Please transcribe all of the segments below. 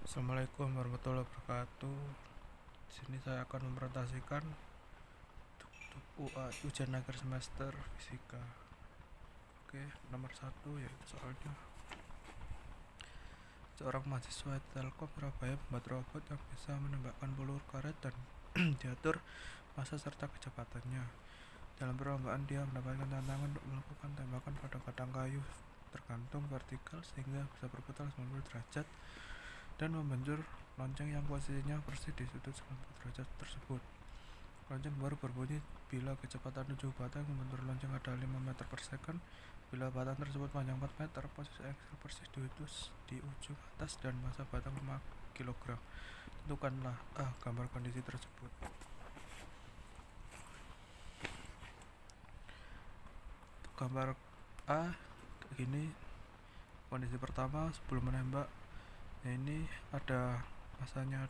Assalamualaikum warahmatullahi wabarakatuh. Di sini saya akan mempresentasikan ujian akhir semester fisika. Oke, nomor 1 yaitu soalnya seorang mahasiswa Telkom Surabaya membuat robot yang bisa menembakkan peluru karet dan diatur massa serta kecepatannya. Dalam perlombaan dia mendapatkan tantangan untuk melakukan tembakan pada batang kayu tergantung vertikal sehingga bisa berputar 90 derajat dan membentur lonceng yang posisinya persis di sudut 90 derajat tersebut. Lonceng baru berbunyi bila kecepatan 7 batang membentur lonceng ada 5 meter per second. Bila batang tersebut panjang 4 meter, posisi aksel persis di ujung atas dan massa batang 5 kg. Tentukanlah gambar kondisi tersebut. Gambar A ini kondisi pertama sebelum menembak. Ini ada massanya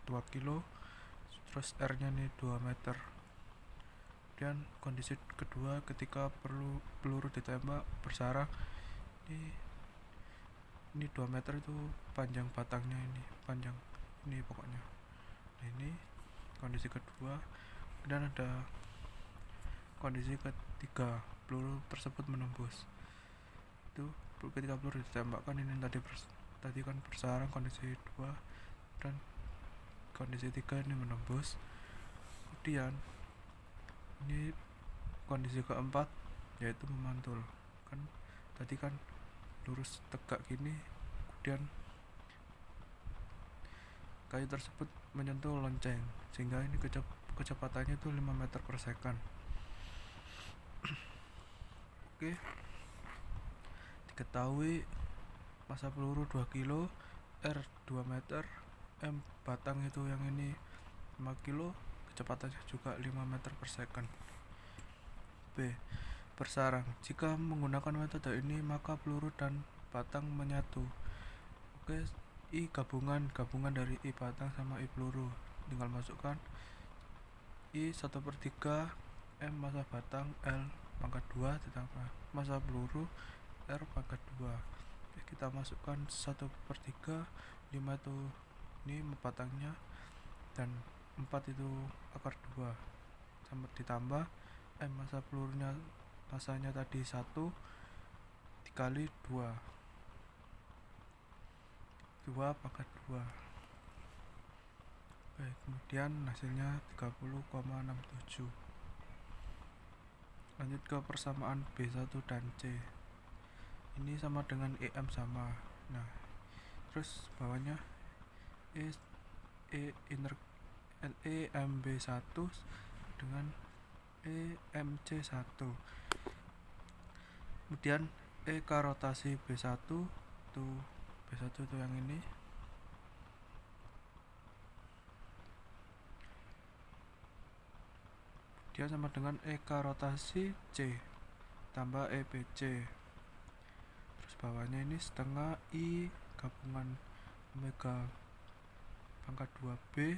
2 kilo, terus R nya nih 2 meter. Kemudian kondisi kedua ketika peluru ditembak bersarang, ini 2 meter itu panjang batangnya, ini panjang ini pokoknya. Nah, ini kondisi kedua. Dan ada kondisi ketiga, peluru tersebut menembus. Itu ketika peluru ditembakkan, ini tadi kan bersarang kondisi 2, dan kondisi 3 ini menembus. Kemudian ini kondisi keempat yaitu memantul. Kan tadi kan lurus tegak gini, kemudian kayu tersebut menyentuh lonceng sehingga ini kecepatannya itu 5 meter per second. Oke, diketahui massa peluru 2 kilo, R 2 meter, M batang itu yang ini 5 kilo, kecepatannya juga 5 meter per second. B. Bersarang. Jika menggunakan metode ini maka peluru dan batang menyatu. Oke, I gabungan dari I batang sama I peluru. Tinggal masukkan I 1/3, M massa batang, L pangkat 2 ditambah massa peluru R pangkat 2. Oke, kita masukkan 1/3, 5 itu ini batangnya, dan 4 itu akar 2 sama ditambah M massa pelurunya, massanya tadi 1 dikali 2 pangkat 2. Baik, kemudian hasilnya 30,67. Lanjut ke persamaan B1 dan C. Ini sama dengan EM sama. Nah, terus bawahnya EMB1 dengan EMC1. Kemudian EK rotasi B1 itu yang ini. Dia sama dengan EK rotasi C tambah EBC. Terus bawahnya ini setengah I gabungan omega pangkat 2B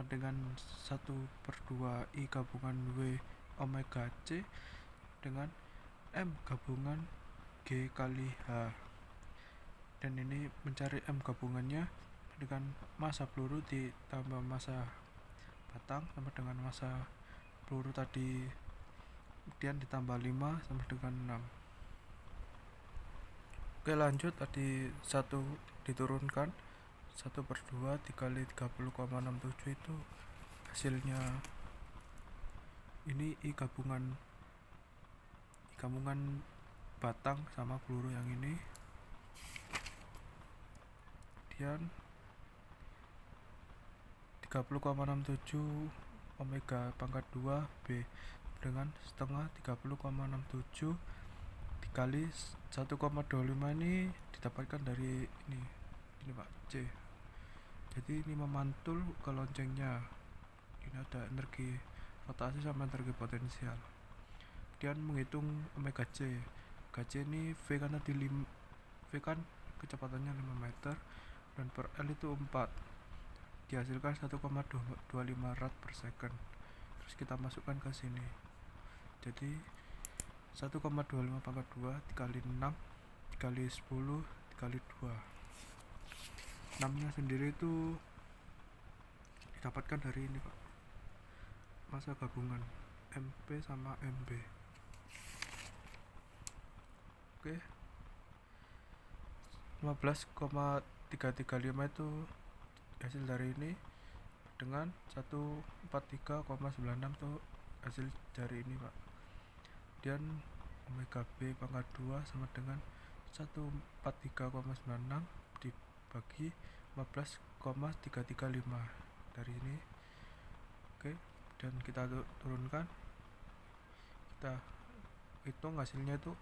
dengan 1/2 I gabungan W omega C dengan M gabungan G kali H. Dan ini mencari M gabungannya dengan massa peluru ditambah massa batang sama dengan massa peluru tadi, kemudian ditambah 5 sama dengan 6. Oke, lanjut, tadi 1 diturunkan 1/2 dikali 30,67 itu hasilnya ini I gabungan batang sama peluru yang ini. Kemudian 30,67 omega pangkat 2 B dengan setengah 30,67 dikali 1,25 ini didapatkan dari ini Pak C. Jadi ini memantul ke loncengnya. Ini ada energi rotasi sama energi potensial. Kemudian menghitung omega C. Omega C ini V kan kecepatannya 5 meter dan per L itu 4. Dihasilkan 1,25 rad per second. Terus kita masukkan ke sini. Jadi 1,25 pangkat 2 dikali 6 dikali 10 dikali 2. 6 nya sendiri itu didapatkan dari ini Pak, massa gabungan MP sama MB. Oke, 15,335 itu hasil dari ini, dengan 143,96 itu hasil dari ini Pak. Dan omega B pangkat 2 sama dengan 143,96 dibagi 15,335 dari ini. Oke, dan kita turunkan, kita hitung hasilnya itu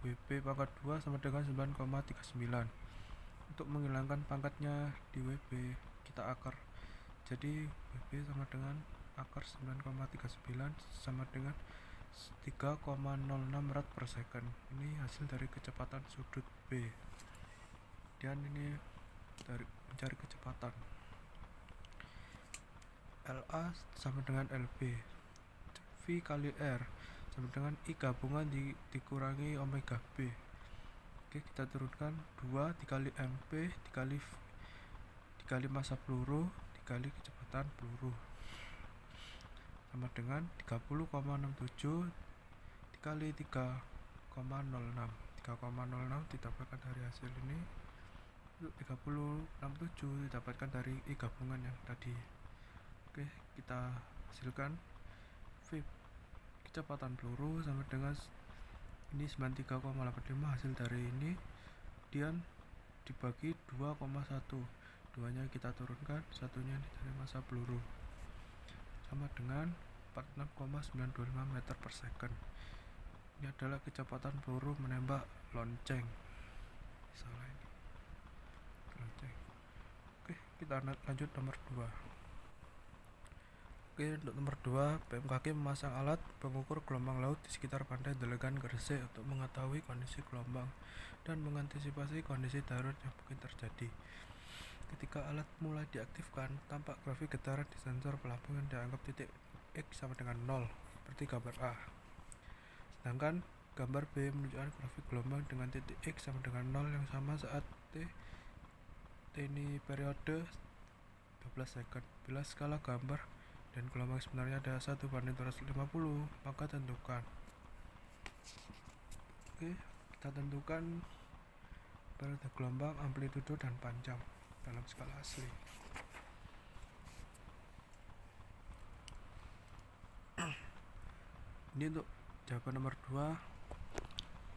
WB pangkat 2 sama dengan 9,39. Untuk menghilangkan pangkatnya di WB, kita akar, jadi WB sama dengan akar 9,39 sama dengan 3,06 rad per second. Ini hasil dari kecepatan sudut B. Dan ini dari mencari kecepatan, LA sama dengan LB, V kali R sama dengan I gabungan dikurangi omega B. Oke, kita turunkan 2 dikali MP dikali massa peluru dikali kecepatan peluru sama dengan 30,67 dikali 3,06. 3,06 didapatkan dari hasil ini, 30,67 didapatkan dari I gabungan yang tadi. Oke, kita hasilkan V kecepatan peluru sama dengan ini 93,85 hasil dari ini, dan dibagi 2,1, 2 nya kita turunkan, satunya dari massa peluru sama dengan 46,925 meter per second. Ini adalah kecepatan peluru menembak lonceng. Salah ini, lonceng. Oke, kita lanjut nomor 2. Oke, untuk nomor 2, BMKG memasang alat pengukur gelombang laut di sekitar pantai Delegan Gresik untuk mengetahui kondisi gelombang dan mengantisipasi kondisi darurat yang mungkin terjadi. Ketika alat mulai diaktifkan, tampak grafik getaran di sensor pelabuhan yang dianggap titik X sama dengan 0, seperti gambar A. Sedangkan gambar B menunjukkan grafik gelombang dengan titik X sama dengan 0 yang sama saat T ini periode 12 second. Bila skala gambar dan gelombang sebenarnya adalah 1/250, maka tentukan. Oke, kita tentukan periode gelombang, amplitudo, dan panjang dalam skala asli. Ini untuk jawaban nomor 2,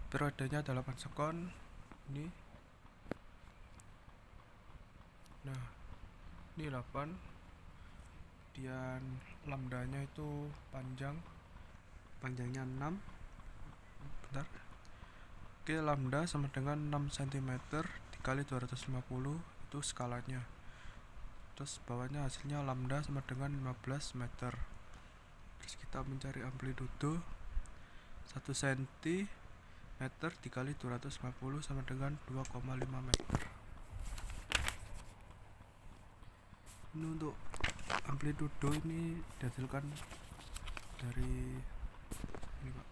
periodenya 8 sekon. Ini nah, ini 8, dan lambdanya itu panjangnya 6. Bentar. Oke, lambda sama dengan 6 cm dikali 250, itu skalanya. Terus bawahnya hasilnya lambda sama dengan 15 meter. Terus kita mencari amplitudo, 1 cm dikali 250 sama dengan 2,5 meter. Ini untuk amplitudo ini dihasilkan dari ini Pak,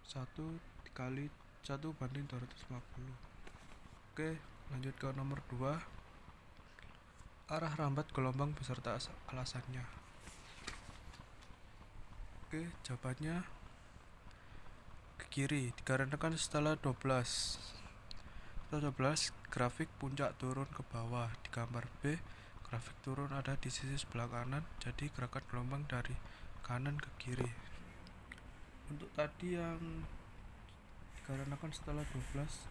1/250. Oke, lanjut ke nomor 2, arah rambat gelombang beserta alasannya. Oke, jawabannya ke kiri, dikarenakan setelah 12 grafik puncak turun ke bawah. Di gambar B, grafik turun ada di sisi sebelah kanan, jadi gerakan gelombang dari kanan ke kiri. Untuk tadi yang dikarenakan setelah 12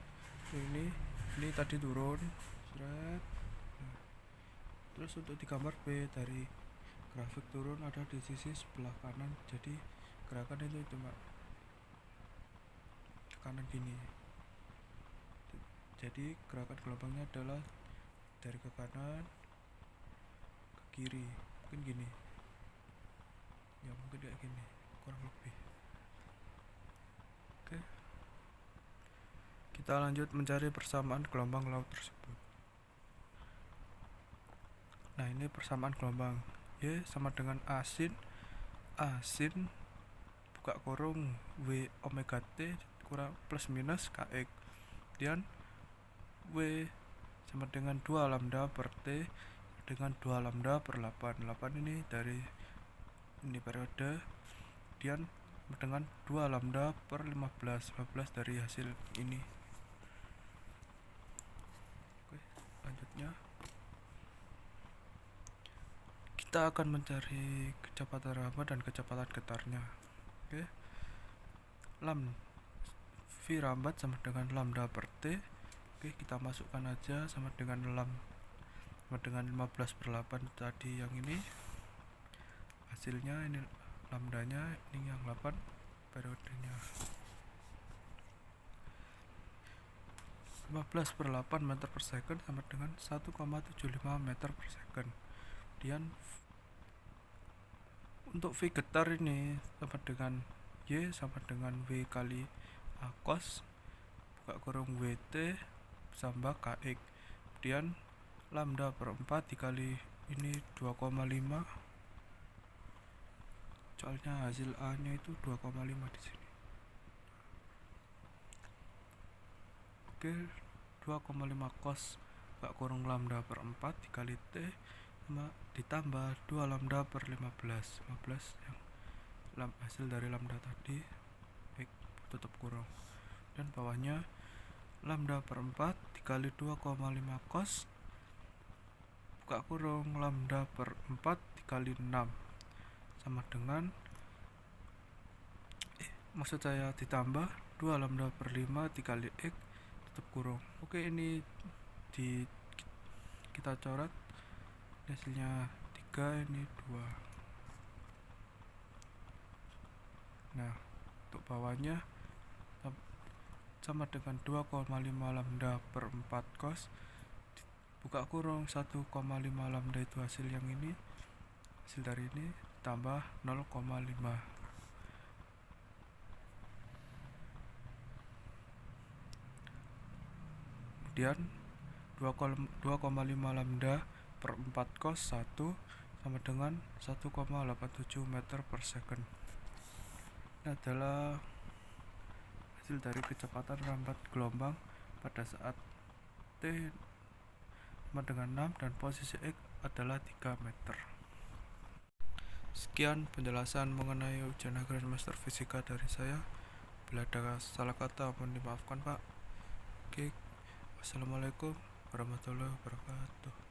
ini tadi turun, seret. Terus untuk di gambar B, dari grafik turun ada di sisi sebelah kanan, jadi gerakan itu cuma ke kanan gini. Jadi gerakan gelombangnya adalah dari ke kanan ke kiri, mungkin gini ya, mungkin kayak gini kurang lebih. Oke, kita lanjut mencari persamaan gelombang laut tersebut. Nah, ini persamaan gelombang, Y sama dengan asin buka kurung W omega T kurang plus minus kx, dan W sama dengan 2 lambda per T dengan 2 lambda per 8. 8 ini dari ini periode, kemudian dengan 2 lambda per 15. 15 dari hasil ini. Oke, selanjutnya kita akan mencari kecepatan rambat dan kecepatan getarnya. Oke, V rambat sama dengan lambda per T. Oke, kita masukkan aja sama dengan 15 per 8 tadi yang ini. Hasilnya ini lambdanya, ini yang 8 periodenya. 15 per 8 meter per second sama dengan 1,75 meter per second. Kemudian untuk V getar ini sama dengan Y sama dengan V kali A cos buka kurung WT tambah KX. Kemudian lambda per 4 dikali ini 2,5, soalnya hasil A nya itu 2,5 di sini. Oke, 2,5 cos buka kurung lambda per 4 dikali T ditambah 2 lambda per 15 yang hasil dari lambda tadi, baik, tutup kurung, dan bawahnya lambda per 4 dikali 2,5 cos buka kurung lambda per 4 dikali 6 sama dengan maksud saya ditambah 2 lambda per 5 dikali X tutup kurung. Oke, ini kita coret, hasilnya 3, ini 2. Nah, untuk bawahnya sama dengan 2,5 lambda per 4 cos buka kurung 1,5 lambda itu hasil yang ini, hasil dari ini tambah 0,5. Kemudian 2,5 lambda per 4 cos 1 sama dengan 1,87 meter per second. Ini adalah hasil dari kecepatan rambat gelombang pada saat T sama dengan 6 dan posisi X adalah 3 meter. Sekian penjelasan mengenai ujian akhir semester fisika dari saya. Bila ada salah kata mohon dimaafkan, Pak. Oke, wassalamualaikum warahmatullahi wabarakatuh.